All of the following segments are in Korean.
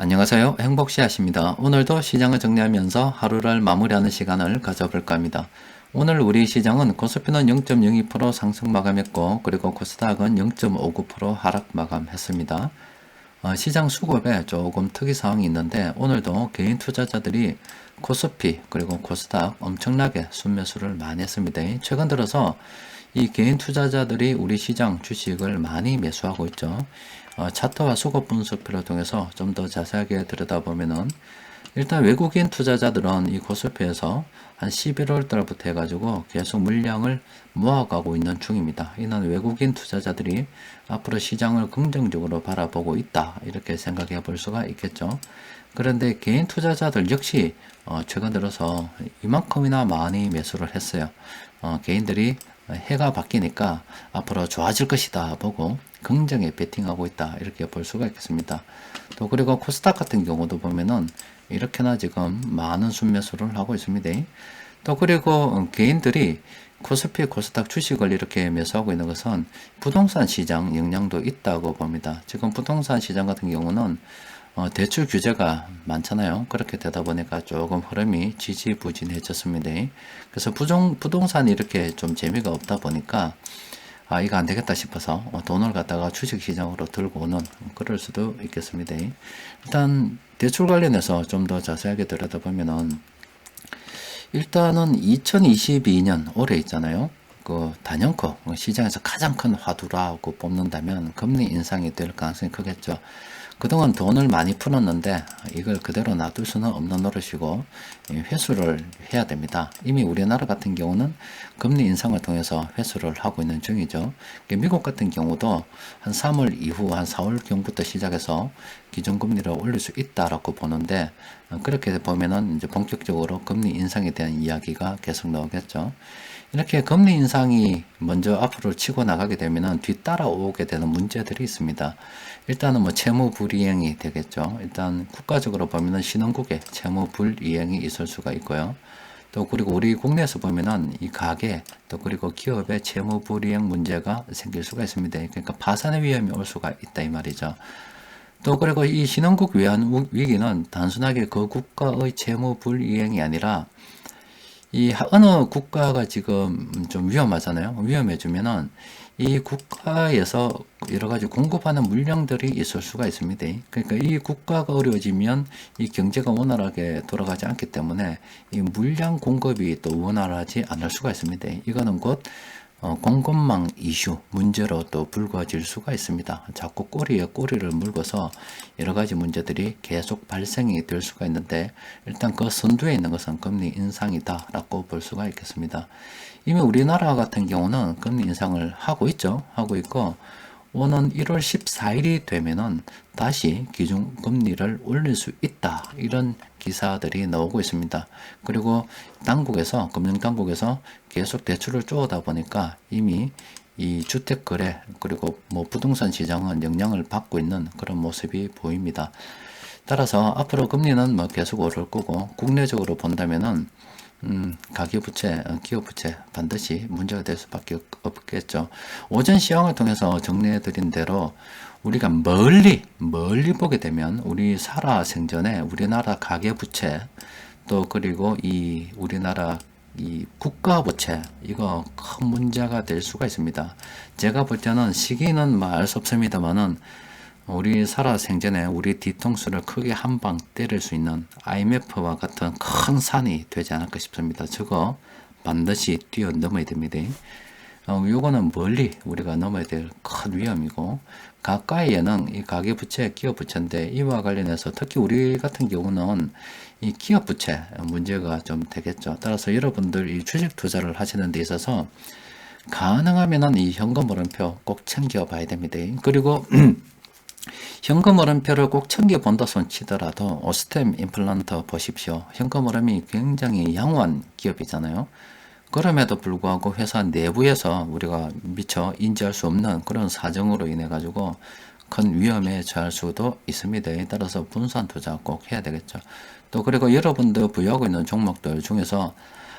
안녕하세요. 행복씨앗입니다. 오늘도 시장을 정리하면서 하루를 마무리하는 시간을 가져볼까 합니다. 오늘 우리 시장은 코스피는 0.02% 상승 마감했고, 그리고 코스닥은 0.59% 하락 마감했습니다. 시장 수급에 조금 특이 사항이 있는데, 오늘도 개인 투자자들이 코스피 그리고 코스닥 엄청나게 순매수를 많이 했습니다. 최근 들어서 이 개인 투자자들이 우리 시장 주식을 많이 매수하고 있죠. 차트와 수급 분석표를 통해서 좀 더 자세하게 들여다보면은, 일단 외국인 투자자들은 이 코스피에서 한 11월 달부터 해가지고 계속 물량을 모아가고 있는 중입니다. 이는 외국인 투자자들이 앞으로 시장을 긍정적으로 바라보고 있다, 이렇게 생각해 볼 수가 있겠죠. 그런데 개인 투자자들 역시 최근 들어서 이만큼이나 많이 매수를 했어요. 개인들이 해가 바뀌니까 앞으로 좋아질 것이다 보고 긍정에 베팅하고 있다, 이렇게 볼 수가 있겠습니다. 또 그리고 코스닥 같은 경우도 보면은 이렇게나 지금 많은 순매수를 하고 있습니다. 또 그리고 개인들이 코스피, 코스닥 주식을 이렇게 매수하고 있는 것은 부동산 시장 영향도 있다고 봅니다. 지금 부동산 시장 같은 경우는 대출 규제가 많잖아요. 그렇게 되다 보니까 조금 흐름이 지지부진해졌습니다. 그래서 부동산이 이렇게 좀 재미가 없다 보니까 이거 안 되겠다 싶어서 돈을 갖다가 주식 시장으로 들고 오는, 그럴 수도 있겠습니다. 일단 대출 관련해서 좀 더 자세하게 들여다보면은, 일단은 2022년 올해 있잖아요. 그 단연코 시장에서 가장 큰 화두라고 뽑는다면 금리 인상이 될 가능성이 크겠죠. 그동안 돈을 많이 풀었는데 이걸 그대로 놔둘 수는 없는 노릇이고 회수를 해야 됩니다. 이미 우리나라 같은 경우는 금리 인상을 통해서 회수를 하고 있는 중이죠. 미국 같은 경우도 한 3월 이후 한 4월 경부터 시작해서 기준금리를 올릴 수 있다라고 보는데, 그렇게 보면은 이제 본격적으로 금리 인상에 대한 이야기가 계속 나오겠죠. 이렇게 금리 인상이 먼저 앞으로 치고 나가게 되면은 뒤따라오게 되는 문제들이 있습니다. 일단은 뭐 채무 불이행이 되겠죠. 일단 국가적으로 보면은 신흥국에 채무 불이행이 있을 수가 있고요. 또 그리고 우리 국내에서 보면은 이 가계 또 그리고 기업의 채무 불이행 문제가 생길 수가 있습니다. 그러니까 파산의 위험이 올 수가 있다, 이 말이죠. 또 그리고 이 신흥국 외환 위기는 단순하게 그 국가의 채무 불이행이 아니라 이 어느 국가가 지금 좀 위험하잖아요. 위험해지면은 이 국가에서 여러 가지 공급하는 물량들이 있을 수가 있습니다. 그러니까 이 국가가 어려워지면 이 경제가 원활하게 돌아가지 않기 때문에 이 물량 공급이 또 원활하지 않을 수가 있습니다. 이거는 곧 공급망 이슈 문제로 또 불거질 수가 있습니다. 자꾸 꼬리에 꼬리를 물고서 여러 가지 문제들이 계속 발생이 될 수가 있는데, 일단 그 선두에 있는 것은 금리 인상이다라고 볼 수가 있겠습니다. 이미 우리나라 같은 경우는 금리 인상을 하고 있죠. 하고 있고, 오는 1월 14일이 되면은 다시 기준금리를 올릴 수 있다, 이런 기사들이 나오고 있습니다. 그리고 당국에서, 금융당국에서 계속 대출을 쪼다 보니까 이미 이 주택거래 그리고 뭐 부동산 시장은 영향을 받고 있는 그런 모습이 보입니다. 따라서 앞으로 금리는 뭐 계속 오를 거고, 국내적으로 본다면은 가계부채, 기업부채 반드시 문제가 될 수밖에 없겠죠. 오전 시황을 통해서 정리해드린 대로 우리가 멀리 보게 되면 우리 살아생전에 우리나라 가계부채 또 그리고 이 우리나라 이 국가부채, 이거 큰 문제가 될 수가 있습니다. 제가 볼 때는 시기는 뭐 알 수 없습니다만은 우리 살아생전에 우리 뒤통수를 크게 한 방 때릴 수 있는 IMF와 같은 큰 산이 되지 않을까 싶습니다. 저거 반드시 뛰어넘어야 됩니다. 요거는 멀리 우리가 넘어야 될 큰 위험이고, 가까이에는 이 가계부채, 기업부채인데, 이와 관련해서 특히 우리 같은 경우는 이 기업부채 문제가 좀 되겠죠. 따라서 여러분들 이 주식 투자를 하시는 데 있어서 가능하면은 이 현금 물음표 꼭 챙겨 봐야 됩니다. 그리고 현금 흐름표를 꼭 챙겨본다 손 치더라도 오스템 임플란트 보십시오. 현금 흐름이 굉장히 양호한 기업이잖아요. 그럼에도 불구하고 회사 내부에서 우리가 미처 인지할 수 없는 그런 사정으로 인해 가지고 큰 위험에 처할 수도 있습니다. 따라서 분산 투자 꼭 해야 되겠죠. 또 그리고 여러분들 보유하고 있는 종목들 중에서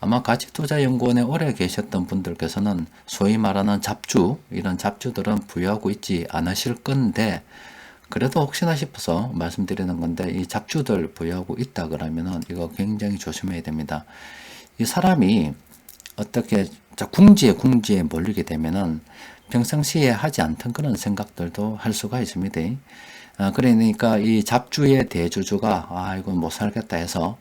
아마 가치투자연구원에 오래 계셨던 분들께서는 소위 말하는 잡주, 이런 잡주들은 보유하고 있지 않으실 건데, 그래도 혹시나 싶어서 말씀드리는 건데, 이 잡주들 보유하고 있다 그러면은 이거 굉장히 조심해야 됩니다. 이 사람이 어떻게 궁지에 몰리게 되면은 평상시에 하지 않던 그런 생각들도 할 수가 있습니다. 그러니까 이 잡주의 대주주가 이건 못 살겠다 해서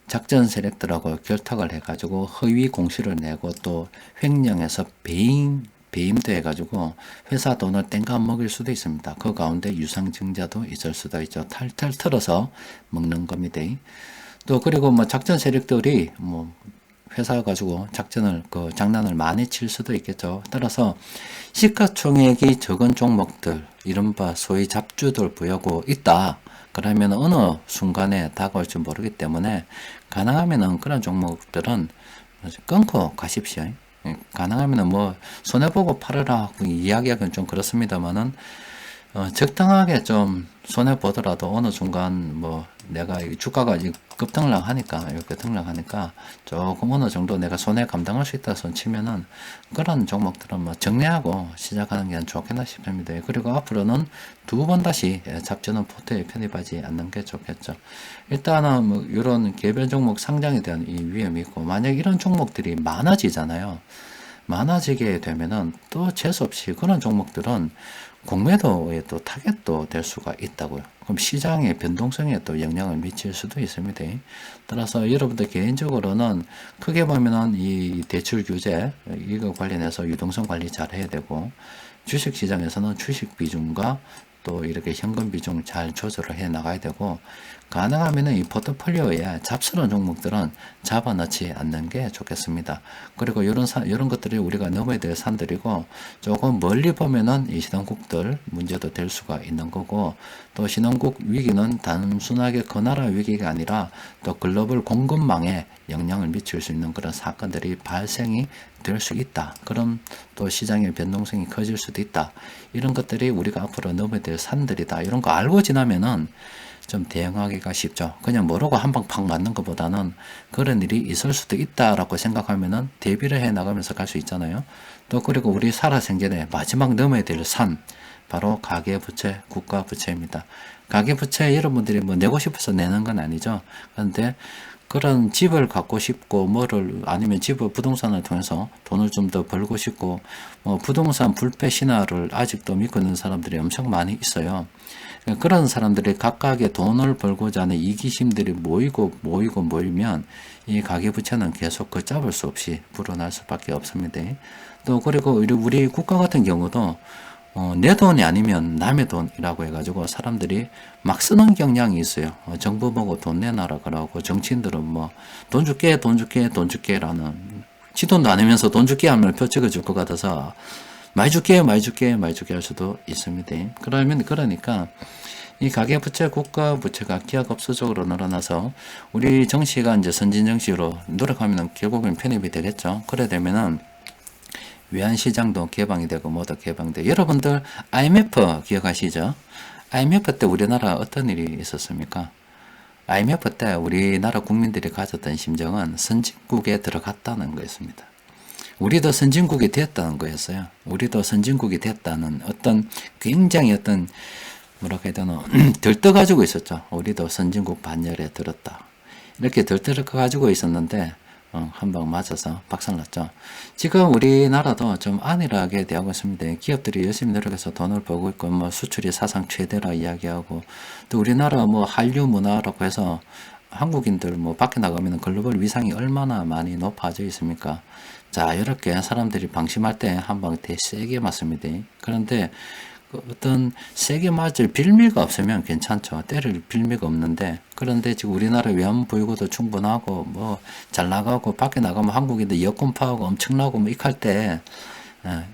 작전 세력들하고 결탁을 해가지고 허위 공시를 내고 또 횡령해서 배임도 해가지고 회사 돈을 땡가 먹일 수도 있습니다. 그 가운데 유상증자도 있을 수도 있죠. 탈탈 털어서 먹는 겁니다. 또 그리고 뭐 작전 세력들이 뭐 회사 가지고 장난을 많이 칠 수도 있겠죠. 따라서 시가총액이 적은 종목들, 이른바 소위 잡주들 보유하고 있다. 그러면 어느 순간에 다가올지 모르기 때문에 가능하면은 그런 종목들은 끊고 가십시오. 가능하면은 뭐 손해보고 팔으라 하고 이야기하기는 좀 그렇습니다만은 적당하게 좀 손해보더라도 어느 순간 뭐 내가 주가가 급등락하니까 이렇게 등락하니까 조금 어느 정도 내가 손해 감당할 수 있다 손 치면은 그런 종목들은 뭐 정리하고 시작하는 게 좋겠나 싶습니다. 그리고 앞으로는 두 번 다시 잡지는 포트에 편입하지 않는 게 좋겠죠. 일단은 뭐 이런 개별 종목 상장에 대한 이 위험이 있고, 만약 이런 종목들이 많아지잖아요. 많아지게 되면은 또 재수없이 그런 종목들은 공매도에 또 타겟도 될 수가 있다고요. 그럼 시장의 변동성에 또 영향을 미칠 수도 있습니다. 따라서 여러분들 개인적으로는 크게 보면은 이 대출 규제 이거 관련해서 유동성 관리 잘 해야 되고, 주식 시장에서는 주식 비중과 또 이렇게 현금 비중 잘 조절을 해 나가야 되고, 가능하면은 이 포트폴리오에 잡스러운 종목들은 잡아 넣지 않는 게 좋겠습니다. 그리고 이런 것들이 우리가 넘어야 될 산들이고, 조금 멀리 보면은 이 신흥국들 문제도 될 수가 있는 거고, 또 신흥국 위기는 단순하게 그 나라 위기가 아니라 또 글로벌 공급망에 영향을 미칠 수 있는 그런 사건들이 발생이 될 수 있다. 그럼 또 시장의 변동성이 커질 수도 있다. 이런 것들이 우리가 앞으로 넘어야 될 산들이다. 이런 거 알고 지나면은 좀 대응하기가 쉽죠. 그냥 모르고 한 방 팍 맞는 것보다는 그런 일이 있을 수도 있다라고 생각하면은 대비를 해 나가면서 갈 수 있잖아요. 또 그리고 우리 살아생전에 마지막 넘어야 될 산, 바로 가계부채, 국가부채입니다. 가계부채 여러분들이 뭐 내고 싶어서 내는 건 아니죠. 그런데 그런 집을 갖고 싶고 아니면 집을 부동산을 통해서 돈을 좀 더 벌고 싶고, 뭐 부동산 불패 신화를 아직도 믿고 있는 사람들이 엄청 많이 있어요. 그런 사람들이 각각의 돈을 벌고자 하는 이기심들이 모이면 이 가계부채는 계속 걷잡을 수 없이 불어날 수밖에 없습니다. 또 그리고 우리 국가 같은 경우도 내 돈이 아니면 남의 돈이라고 해가지고 사람들이 막 쓰는 경향이 있어요. 정부 보고 돈 내놔라 그러고, 정치인들은 뭐 돈 줄게 라는, 지 돈도 아니면서 돈 줄게 하면 표 찍어줄 것 같아서 많이 줄게 할 수도 있습니다. 그러니까 이 가계부채, 국가부채가 기하급수적으로 늘어나서 우리 정시가 이제 선진정시로 노력하면 결국엔 편입이 되겠죠. 그래 되면은 외환시장도 개방이 되고 모두 개방돼. 여러분들 IMF 기억하시죠? IMF 때 우리나라 어떤 일이 있었습니까? IMF 때 우리나라 국민들이 가졌던 심정은 선진국에 들어갔다는 거였습니다. 우리도 선진국이 됐다는 거였어요. 우리도 선진국이 됐다는 어떤 굉장히 뭐라고 해야 되나 들떠가지고 있었죠. 우리도 선진국 반열에 들었다. 이렇게 들떠가지고 있었는데 한 방 맞아서 박살났죠. 지금 우리나라도 좀 안일하게 대하고 있습니다. 기업들이 열심히 노력해서 돈을 벌고 있고, 뭐 수출이 사상 최대라 이야기하고, 또 우리나라 뭐 한류 문화라고 해서 한국인들 뭐 밖에 나가면 글로벌 위상이 얼마나 많이 높아져 있습니까? 자, 이렇게 사람들이 방심할 때 한 방 더 세게 맞습니다. 그런데 어떤 세게 맞을 빌미가 없으면 괜찮죠. 때릴 빌미가 없는데, 그런데 지금 우리나라 외환보유고도 충분하고 뭐 잘 나가고, 밖에 나가면 한국인들 여권 파하고 엄청나고 뭐 이할 때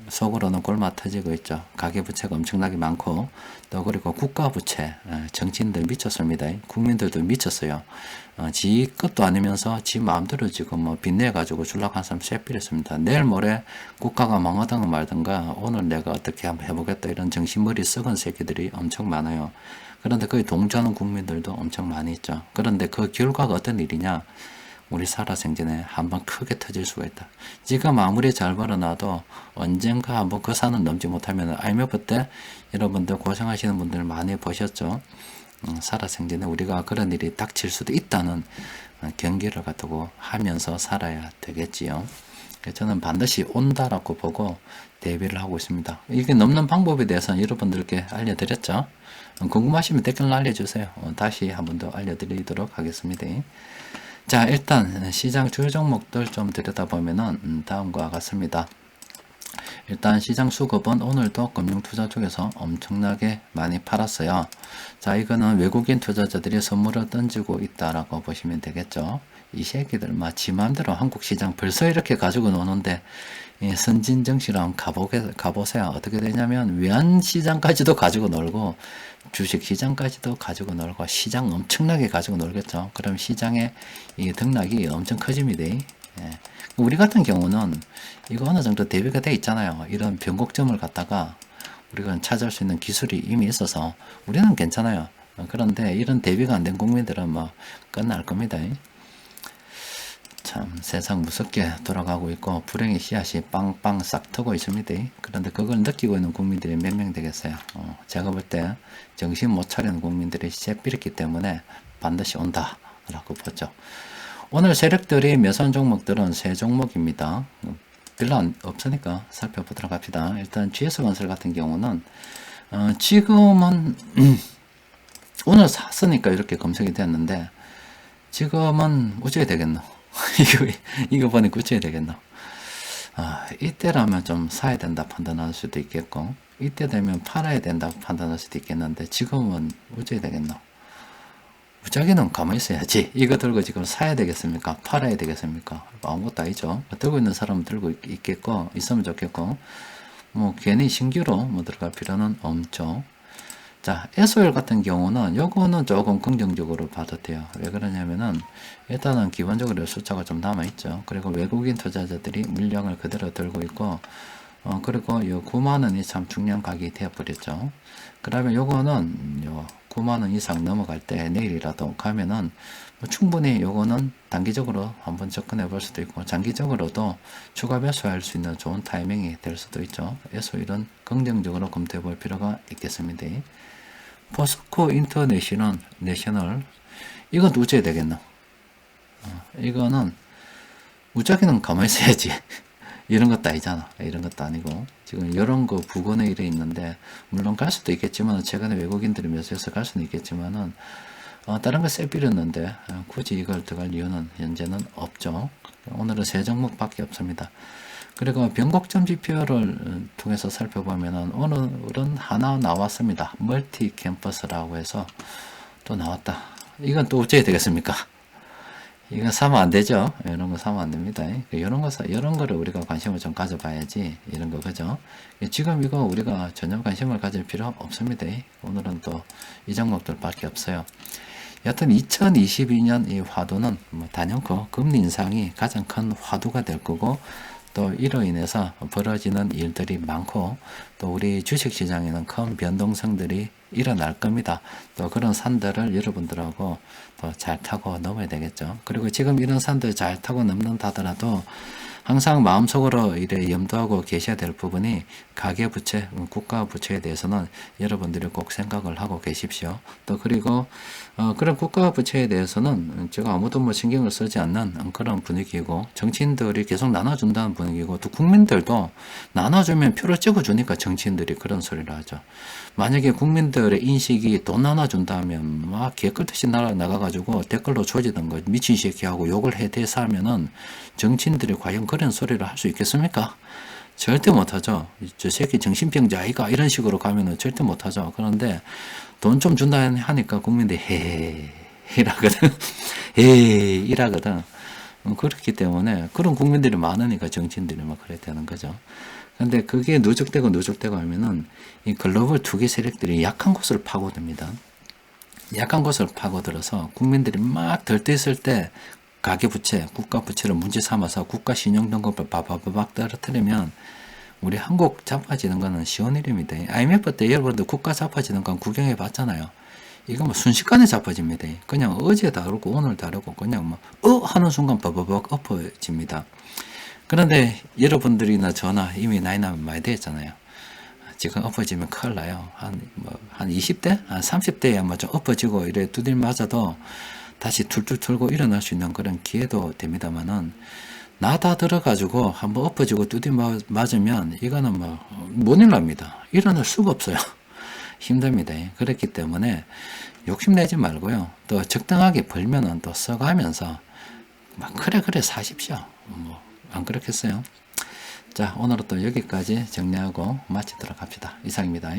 속으로는 골마 터지고 있죠. 가계부채가 엄청나게 많고, 또 그리고 국가부채, 정치인들 미쳤습니다. 국민들도 미쳤어요. 지 것도 아니면서 지 마음대로 지금 뭐 빚내가지고 줄라고 한 사람 쎄삐렸습니다. 내일 모레 국가가 망하든가 말든가 오늘 내가 어떻게 한번 해보겠다, 이런 정신머리 썩은 새끼들이 엄청 많아요. 그런데 거의 동조하는 국민들도 엄청 많이 있죠. 그런데 그 결과가 어떤 일이냐? 우리 살아생전에 한번 크게 터질 수가 있다. 지금 아무리 잘 벌어놔도 언젠가 한번 그 산을 넘지 못하면 IMF 때 여러분들 고생하시는 분들 많이 보셨죠. 살아생전에 우리가 그런 일이 닥칠 수도 있다는 경계를 갖고 하면서 살아야 되겠지요. 저는 반드시 온다라고 보고 대비를 하고 있습니다. 이게 넘는 방법에 대해서는 여러분들께 알려드렸죠. 궁금하시면 댓글 알려주세요. 다시 한 번 더 알려드리도록 하겠습니다. 자, 일단 시장 주요 종목들 좀 들여다보면은 다음과 같습니다. 일단 시장 수급은 오늘도 금융투자 쪽에서 엄청나게 많이 팔았어요. 자, 이거는 외국인 투자자들이 선물을 던지고 있다라고 보시면 되겠죠. 이 새끼들 지 맘대로 한국 시장 벌써 이렇게 가지고 노는데 선진 정시로 한번 가보세요. 어떻게 되냐면 외환 시장까지도 가지고 놀고 주식 시장까지도 가지고 놀고 시장 엄청나게 가지고 놀겠죠. 그럼 시장의 이 등락이 엄청 커집니다. 예. 우리 같은 경우는 이거 어느 정도 대비가 돼 있잖아요. 이런 변곡점을 갖다가 우리가 찾을 수 있는 기술이 이미 있어서 우리는 괜찮아요. 그런데 이런 대비가 안 된 국민들은 뭐 끝날 겁니다. 참 세상 무섭게 돌아가고 있고 불행의 씨앗이 빵빵 싹 트고 있습니다. 그런데 그걸 느끼고 있는 국민들이 몇 명 되겠어요. 제가 볼 때 정신 못 차리는 국민들이 새삐렸기 때문에 반드시 온다 라고 보죠. 오늘 세력들이 매수한 종목들은 세 종목입니다. 별로 없으니까 살펴보도록 합시다. 일단 GS건설 같은 경우는 지금은 오늘 샀으니까 이렇게 검색이 됐는데 지금은 어찌게 되겠노? 이거 보니까 어찌게 되겠노? 이때라면 좀 사야 된다 판단할 수도 있겠고 이때 되면 팔아야 된다 판단할 수도 있겠는데 지금은 어찌게 되겠노? 무작위는 가만히 있어야지. 이거 들고 지금 사야 되겠습니까? 팔아야 되겠습니까? 아무것도 아니죠. 들고 있는 사람은 들고 있겠고, 있으면 좋겠고, 뭐, 괜히 신규로 들어갈 필요는 없죠. 자, SOL 같은 경우는 요거는 조금 긍정적으로 봐도 돼요. 왜 그러냐면은, 일단은 기본적으로 숫자가 좀 남아있죠. 그리고 외국인 투자자들이 물량을 그대로 들고 있고, 그리고 요 9만원이 참 중요한 가격이 되어버렸죠. 그러면 요거는 9만원 이상 넘어갈 때 내일이라도 가면은 충분히 요거는 단기적으로 한번 접근해 볼 수도 있고 장기적으로도 추가 매수할 수 있는 좋은 타이밍이 될 수도 있죠. SO일은 긍정적으로 검토해 볼 필요가 있겠습니다. 포스코 인터내셔널 이건 어찌해야 되겠노? 이거는 무작위는 가만히 있어야지. 이런 것도 아니잖아. 이런 것도 아니고 지금 이런 거 부근에 이래 있는데 물론 갈 수도 있겠지만 최근에 외국인들이 매수해서 갈 수는 있겠지만은 다른 거 세비렸는데 굳이 이걸 들어갈 이유는 현재는 없죠. 오늘은 세 종목밖에 없습니다. 그리고 변곡점 지표를 통해서 살펴보면은 오늘은 하나 나왔습니다. 멀티 캠퍼스라고 해서 또 나왔다. 이건 또 어찌해야 되겠습니까? 이거 사면 안 되죠. 이런 거 사면 안 됩니다. 이런 거를 우리가 관심을 좀 가져봐야지. 이런 거, 그죠? 지금 이거 우리가 전혀 관심을 가질 필요 없습니다. 오늘은 또 이 종목들 밖에 없어요. 여튼 2022년 이 화두는 단연코 금리 인상이 가장 큰 화두가 될 거고, 또 이로 인해서 벌어지는 일들이 많고 또 우리 주식시장에는 큰 변동성들이 일어날 겁니다. 또 그런 산들을 여러분들하고 또 잘 타고 넘어야 되겠죠. 그리고 지금 이런 산들 잘 타고 넘는다 하더라도 항상 마음속으로 이래 염두하고 계셔야 될 부분이 가계부채, 국가부채에 대해서는 여러분들이 꼭 생각을 하고 계십시오. 또 그리고 그런 국가부채에 대해서는 제가 아무도 뭐 신경을 쓰지 않는 그런 분위기고 정치인들이 계속 나눠준다는 분위기고 또 국민들도 나눠주면 표를 찍어주니까 정치인들이 그런 소리를 하죠. 만약에 국민들의 인식이 돈 나눠준다면 막 개끌듯이 나가가지고 댓글로 조지던 거 미친 새끼하고 욕을 해대서 하면은 정치인들이 과연 그런 소리를 할 수 있겠습니까? 절대 못하죠. 저 새끼 정신병자 아이가 이런 식으로 가면은 절대 못하죠. 그런데 돈 좀 준다 하니까 국민들이 헤헤 이라거든. 헤헤 이라거든. 그렇기 때문에 그런 국민들이 많으니까 정치인들이 막 그래야 되는 거죠. 근데 그게 누적되고 하면은 이 글로벌 투기 세력들이 약한 곳을 파고듭니다. 약한 곳을 파고들어서 국민들이 막 들떠있을 때 가계부채, 국가부채를 문제 삼아서 국가 신용등급을 바바바박 떨어뜨리면 우리 한국 자빠지는 거는 쉬운 일입니다. IMF 때 여러분들 국가 자빠지는 건 구경해 봤잖아요. 이거 뭐 순식간에 자빠집니다. 그냥 어제 다르고 오늘 다르고 그냥 뭐 하는 순간 버버벅 엎어집니다. 그런데 여러분들이나 저나 이미 나이 나면 많이 됐잖아요. 지금 엎어지면 큰일 나요. 한 20대? 한 30대에 아마 좀 엎어지고 이래 두들 맞아도 다시 툴툴 털고 일어날 수 있는 그런 기회도 됩니다만은, 나다 들어가지고 한번 엎어지고 두들 맞으면 이거는 뭐 못 일어납니다. 일어날 수가 없어요. 힘듭니다. 그렇기 때문에 욕심내지 말고요. 또 적당하게 벌면은 또 써가면서 막 그래 사십시오. 뭐 안 그렇겠어요? 자, 오늘은 또 여기까지 정리하고 마치도록 합시다. 이상입니다.